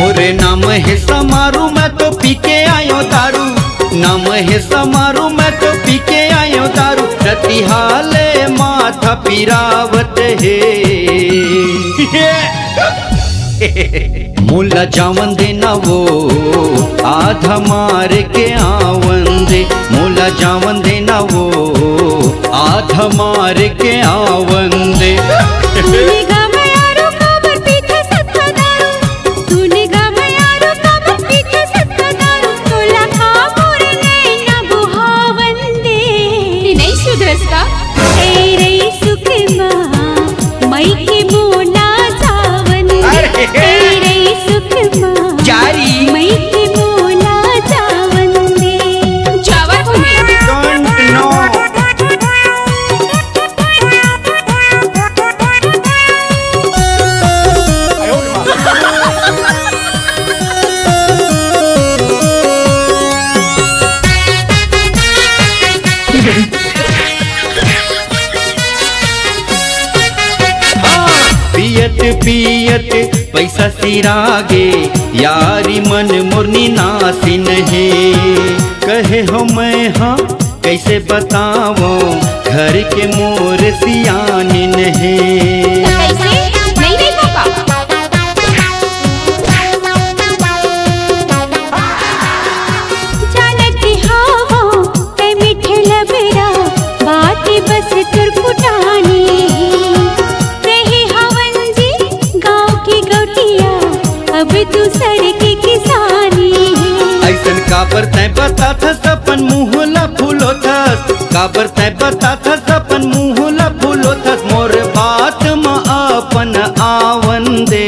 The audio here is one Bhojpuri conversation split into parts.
मोरे नाम है समारू मैं तो पी के आयो दारू, नाम है समारू मैं तो पी के आयो दारू, रतिहाले माथा पिरावत है। मुला जावन देना वो आधा मार के आवन दे, मुला जावन देना वो आधा मार के आवन दे। पियत पियत पैसा सिरागे यारी मन मुरनी नासिन है, कहे हो मैं हाँ कैसे बताओ घर के मोर सियानिन है। तू सड़के किसानी ऐसन काबर तय बता था सपन मुहला फूलो था, काबर तय बता था सपन मुहला फूलो था, मोर बात में अपन आवन दे,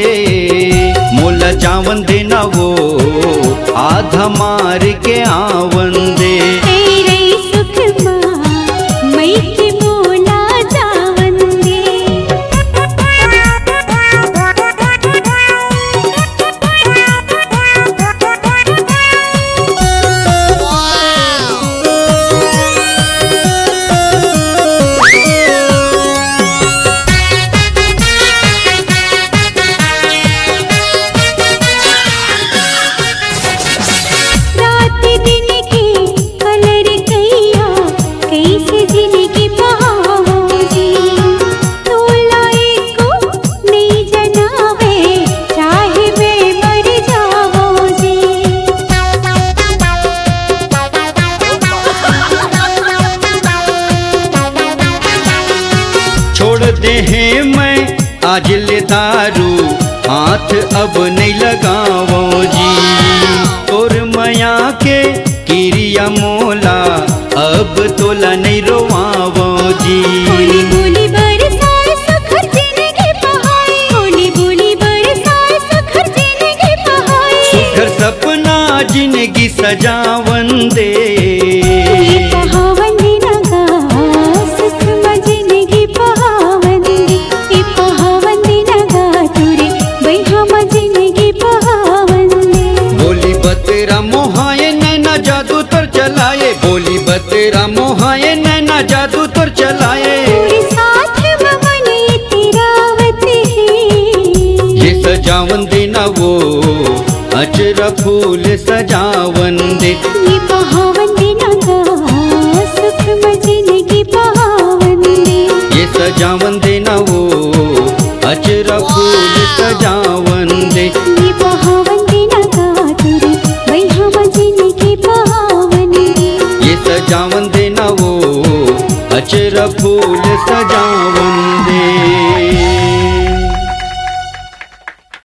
मोला जावन देना वो आधा मार के आवन दे। दे हैं मैं आज ले दारू हाथ अब नहीं लगावो जी, और मया के किरिया मोला अब तोला नहीं रोवावो जी। बोली बोली बरसाए सखर जिंदगी बहाए, बोली बोली बरसाए सखर जिंदगी बहाए, सुखर सपना जिंदगी सजावन दे, बोली बतेरा मोहाए नैना जादू तुर चलाए, साथ मन तिरावत है, ये सजावन देना वो अचरा फूल सजावन दे, ये बहावन देना का सुख जिंदगी बहावन दे, ये सजावन देना वो अचरा फूल सजावन दे, ये बहावन देना का तुरे भाई हम जिंदगी बहावन दे, सजावन देना वो अचरा फूल सजावन दे।